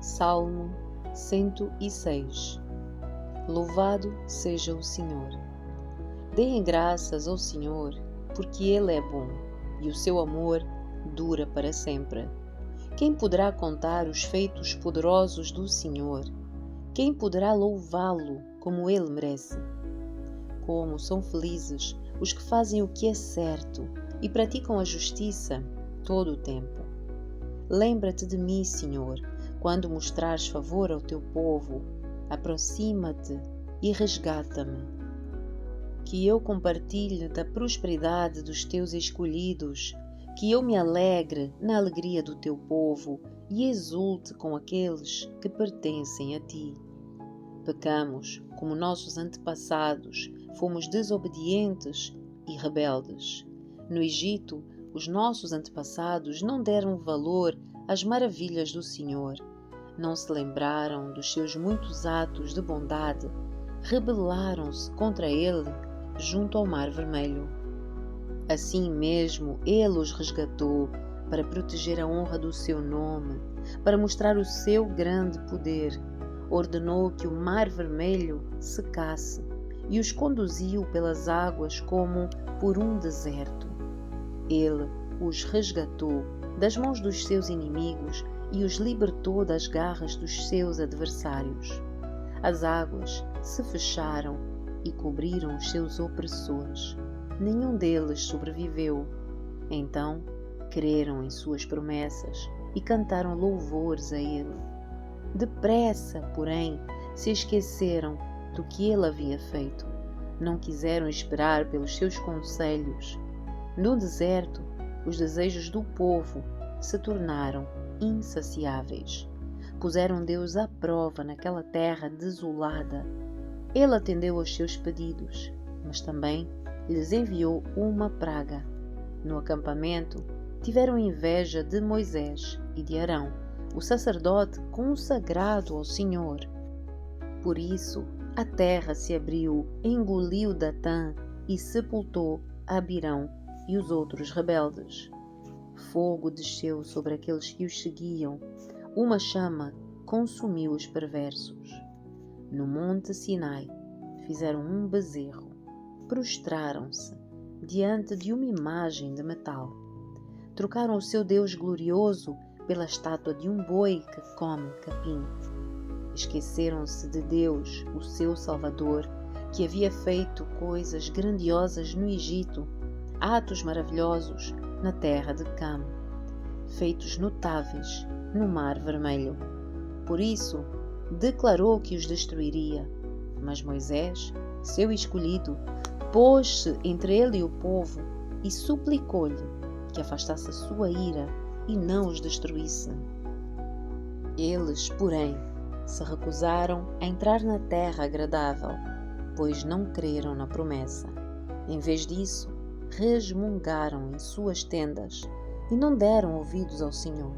Salmo 106. Louvado seja o Senhor. Deem graças ao Senhor, porque Ele é bom, e o seu amor dura para sempre. Quem poderá contar os feitos poderosos do Senhor? Quem poderá louvá-lo como Ele merece? Como são felizes os que fazem o que é certo e praticam a justiça todo o tempo. Lembra-te de mim, Senhor, quando mostrares favor ao teu povo. Aproxima-te e resgata-me. Que eu compartilhe da prosperidade dos teus escolhidos, que eu me alegre na alegria do teu povo e exulte com aqueles que pertencem a ti. Pecamos como nossos antepassados, fomos desobedientes e rebeldes. No Egito, os nossos antepassados não deram valor às maravilhas do Senhor. Não se lembraram dos seus muitos atos de bondade. Rebelaram-se contra Ele junto ao Mar Vermelho. Assim mesmo, Ele os resgatou para proteger a honra do seu nome, para mostrar o seu grande poder. Ordenou que o Mar Vermelho secasse e os conduziu pelas águas como por um deserto. Ele os resgatou das mãos dos seus inimigos e os libertou das garras dos seus adversários. As águas se fecharam e cobriram os seus opressores. Nenhum deles sobreviveu. Então creram em suas promessas e cantaram louvores a Ele. Depressa, porém, se esqueceram do que Ele havia feito. Não quiseram esperar pelos seus conselhos. No deserto, os desejos do povo se tornaram insaciáveis. Puseram Deus à prova naquela terra desolada. Ele atendeu aos seus pedidos, mas também lhes enviou uma praga. No acampamento, tiveram inveja de Moisés e de Arão, o sacerdote consagrado ao Senhor. Por isso, a terra se abriu, engoliu Datã e sepultou Abirão e os outros rebeldes. Fogo desceu sobre aqueles que os seguiam. Uma chama consumiu os perversos. No monte Sinai, fizeram um bezerro. Prostraram-se diante de uma imagem de metal. Trocaram o seu Deus glorioso pela estátua de um boi que come capim. Esqueceram-se de Deus, o seu Salvador, que havia feito coisas grandiosas no Egito, atos maravilhosos na terra de Cam, feitos notáveis no Mar Vermelho. Por isso, declarou que os destruiria. Mas Moisés, seu escolhido, pôs-se entre ele e o povo e suplicou-lhe que afastasse a sua ira e não os destruísse. Eles, porém, se recusaram a entrar na terra agradável, pois não creram na promessa. Em vez disso, resmungaram em suas tendas e não deram ouvidos ao Senhor.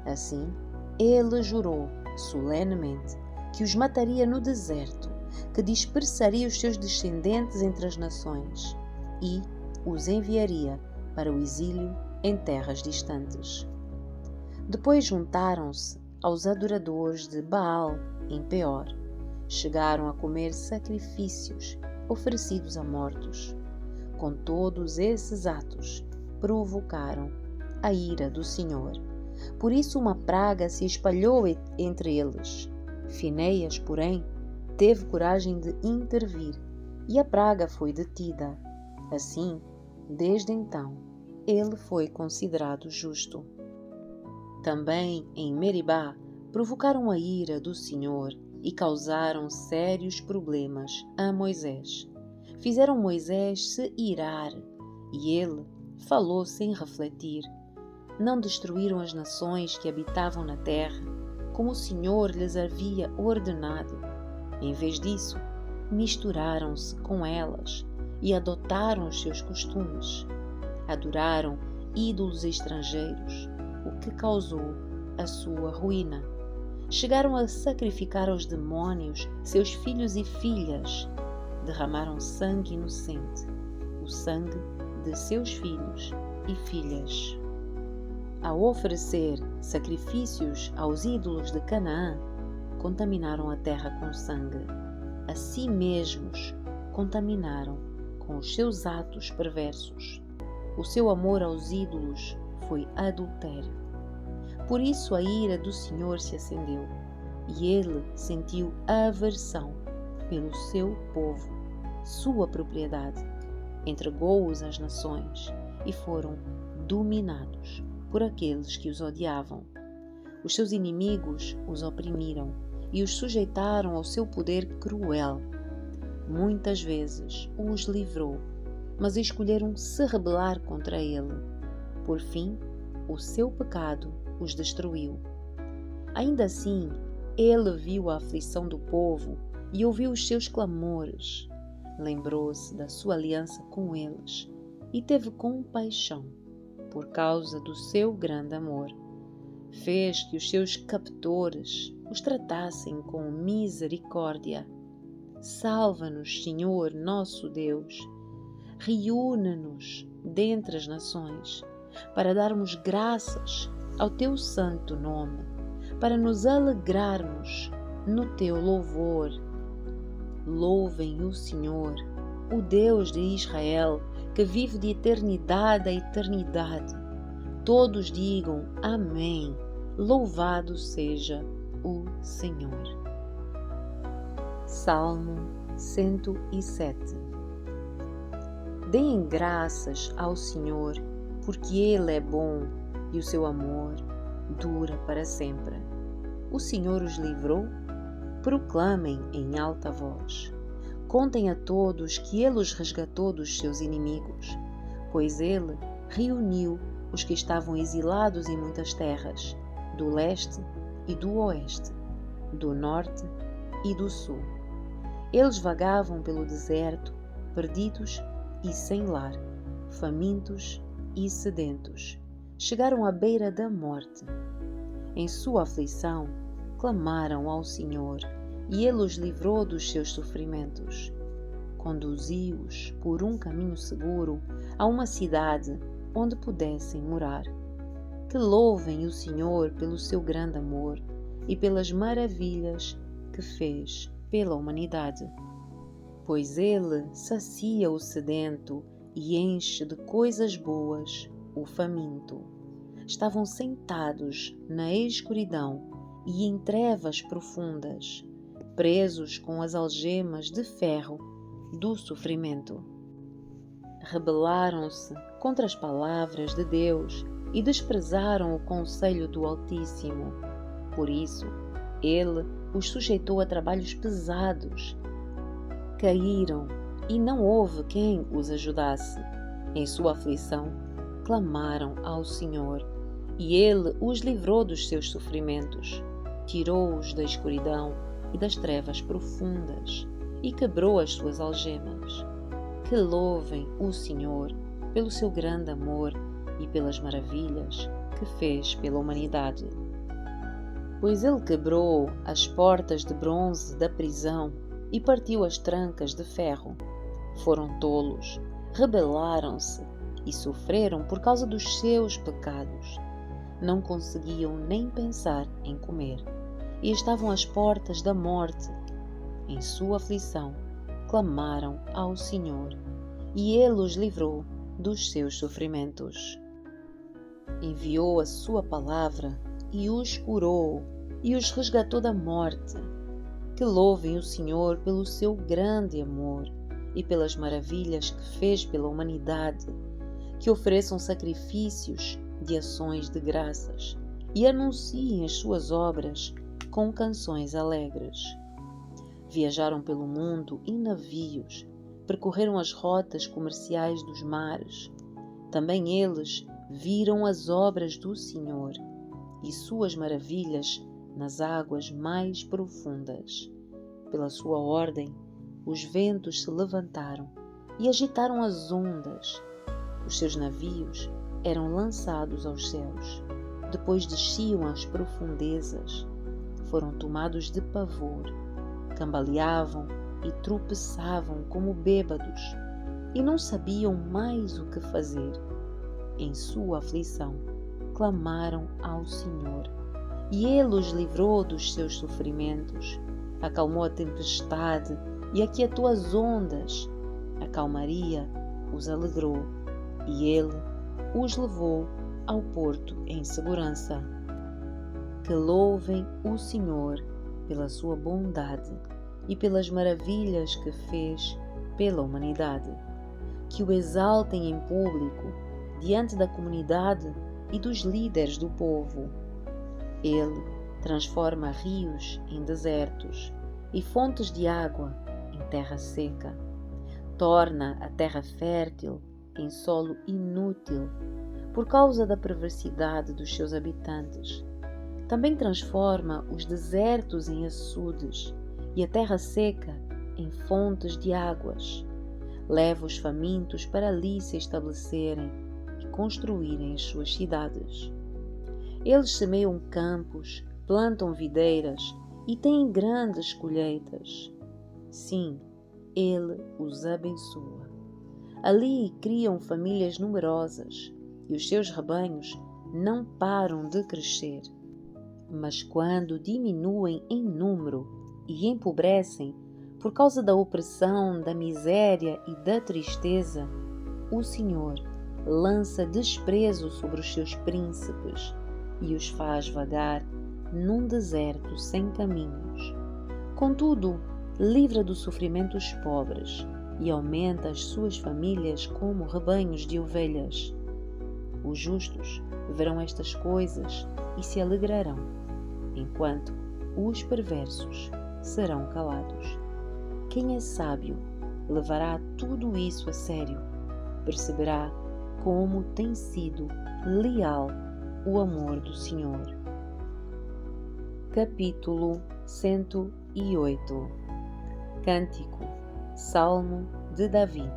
Assim, Ele jurou solenemente que os mataria no deserto, que dispersaria os seus descendentes entre as nações e os enviaria para o exílio em terras distantes. Depois juntaram-se aos adoradores de Baal em Peor. Chegaram a comer sacrifícios oferecidos a mortos. Com todos esses atos, provocaram a ira do Senhor. Por isso uma praga se espalhou entre eles. Finéias, porém, teve coragem de intervir, e a praga foi detida. Assim, desde então, ele foi considerado justo. Também em Meribá provocaram a ira do Senhor e causaram sérios problemas a Moisés. Fizeram Moisés se irar, e ele falou sem refletir. Não destruíram as nações que habitavam na terra, como o Senhor lhes havia ordenado. Em vez disso, misturaram-se com elas e adotaram os seus costumes. Adoraram ídolos estrangeiros, o que causou a sua ruína. Chegaram a sacrificar aos demônios seus filhos e filhas. Derramaram sangue inocente, o sangue de seus filhos e filhas. ao oferecer sacrifícios aos ídolos de Canaã, contaminaram a terra com sangue. A si mesmos contaminaram com os seus atos perversos. O seu amor aos ídolos foi adultério. Por isso a ira do Senhor se acendeu, e ele sentiu aversão pelo seu povo, sua propriedade. Entregou-os às nações e foram dominados por aqueles que os odiavam. Os seus inimigos os oprimiram e os sujeitaram ao seu poder cruel. Muitas vezes os livrou, mas escolheram se rebelar contra ele. Por fim, o seu pecado os destruiu. Ainda assim, ele viu a aflição do povo e ouviu os seus clamores. Lembrou-se da sua aliança com eles e teve compaixão por causa do seu grande amor. Fez que os seus captores os tratassem com misericórdia. Salva-nos, Senhor, nosso Deus. Reúne-nos dentre as nações, para darmos graças ao teu santo nome, para nos alegrarmos no teu louvor. Louvem o Senhor, o Deus de Israel, que vive de eternidade a eternidade. Todos digam amém. Louvado seja o Senhor. Salmo 107. Deem graças ao Senhor, porque Ele é bom e o seu amor dura para sempre. O Senhor os livrou? Proclamem em alta voz. Contem a todos que Ele os resgatou dos seus inimigos, pois Ele reuniu os que estavam exilados em muitas terras, do leste e do oeste, do norte e do sul. Eles vagavam pelo deserto, perdidos e sem lar, famintos e sedentos. Chegaram à beira da morte. Em sua aflição, clamaram ao Senhor, e Ele os livrou dos seus sofrimentos. Conduziu-os por um caminho seguro a uma cidade onde pudessem morar. Que louvem o Senhor pelo seu grande amor e pelas maravilhas que fez pela humanidade. Pois Ele sacia o sedento e enche de coisas boas o faminto. Estavam sentados na escuridão e em trevas profundas, presos com as algemas de ferro do sofrimento. Rebelaram-se contra as palavras de Deus e desprezaram o conselho do Altíssimo. Por isso, Ele os sujeitou a trabalhos pesados. Caíram e não houve quem os ajudasse. Em sua aflição, clamaram ao Senhor, e Ele os livrou dos seus sofrimentos. Tirou-os da escuridão e das trevas profundas e quebrou as suas algemas. Que louvem o Senhor pelo seu grande amor e pelas maravilhas que fez pela humanidade. Pois Ele quebrou as portas de bronze da prisão e partiu as trancas de ferro. Foram tolos, rebelaram-se e sofreram por causa dos seus pecados. Não conseguiam nem pensar em comer e estavam às portas da morte. Em sua aflição, clamaram ao Senhor, e Ele os livrou dos seus sofrimentos. Enviou a sua palavra e os curou e os resgatou da morte. Que louvem o Senhor pelo seu grande amor e pelas maravilhas que fez pela humanidade. Que ofereçam sacrifícios de ações de graças e anunciem as suas obras com canções alegres. Viajaram pelo mundo em navios, percorreram as rotas comerciais dos mares. Também eles viram as obras do Senhor e suas maravilhas nas águas mais profundas. Pela sua ordem, os ventos se levantaram e agitaram as ondas. Os seus navios eram lançados aos céus, depois desciam às profundezas. Foram tomados de pavor, cambaleavam e tropeçavam como bêbados, e não sabiam mais o que fazer. Em sua aflição, clamaram ao Senhor, e Ele os livrou dos seus sofrimentos. Acalmou a tempestade e aquietou as ondas. A calmaria os alegrou, e Ele os levou ao porto em segurança. Que louvem o Senhor pela sua bondade e pelas maravilhas que fez pela humanidade. Que o exaltem em público, diante da comunidade e dos líderes do povo. Ele transforma rios em desertos e fontes de água em terra seca. Torna a terra fértil em solo inútil por causa da perversidade dos seus habitantes. Também transforma os desertos em açudes e a terra seca em fontes de águas. Leva os famintos para ali se estabelecerem e construírem as suas cidades. Eles semeiam campos, plantam videiras e têm grandes colheitas. Sim, Ele os abençoa. Ali criam famílias numerosas e os seus rebanhos não param de crescer. Mas quando diminuem em número e empobrecem por causa da opressão, da miséria e da tristeza, o Senhor lança desprezo sobre os seus príncipes e os faz vagar num deserto sem caminhos. Contudo, livra do sofrimento os pobres e aumenta as suas famílias como rebanhos de ovelhas. Os justos verão estas coisas e se alegrarão, enquanto os perversos serão calados. Quem é sábio levará tudo isso a sério, perceberá como tem sido leal o amor do Senhor. Capítulo 108. Cântico, Salmo de Davi.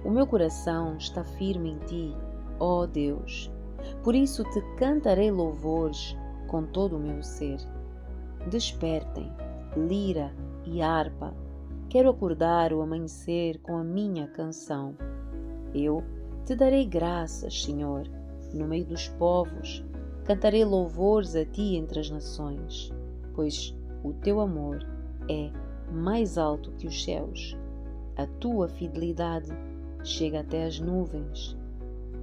O meu coração está firme em ti, ó Deus, por isso te cantarei louvores com todo o meu ser. Despertem, lira e harpa, quero acordar o amanhecer com a minha canção. Eu te darei graças, Senhor, no meio dos povos, cantarei louvores a ti entre as nações, pois o teu amor é mais alto que os céus, a tua fidelidade chega até as nuvens.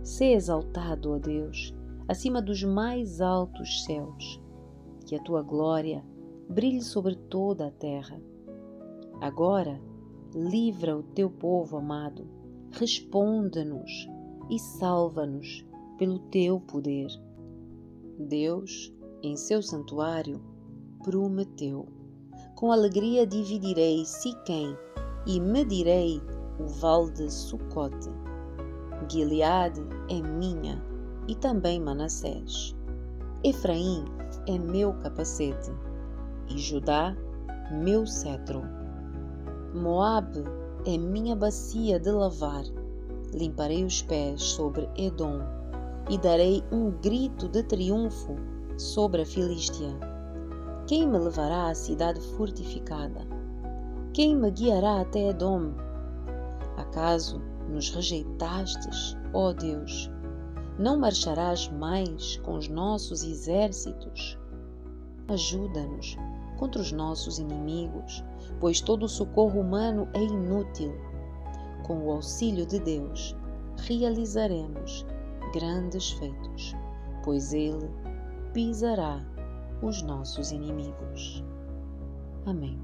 Sê exaltado, ó Deus, acima dos mais altos céus, que a tua glória brilhe sobre toda a terra. Agora, livra o teu povo amado, responde-nos e salva-nos pelo teu poder. Deus, em seu santuário, prometeu: com alegria dividirei Siquém e medirei o vale de Sucote. Gileade é minha e também Manassés. Efraim é meu capacete e Judá meu cetro. Moabe é minha bacia de lavar. Limparei os pés sobre Edom e darei um grito de triunfo sobre a Filístia. Quem me levará à cidade fortificada? Quem me guiará até Edom? Acaso nos rejeitastes, ó Deus? Não marcharás mais com os nossos exércitos? Ajuda-nos contra os nossos inimigos, pois todo o socorro humano é inútil. Com o auxílio de Deus, realizaremos grandes feitos, pois Ele pisará os nossos inimigos. Amém.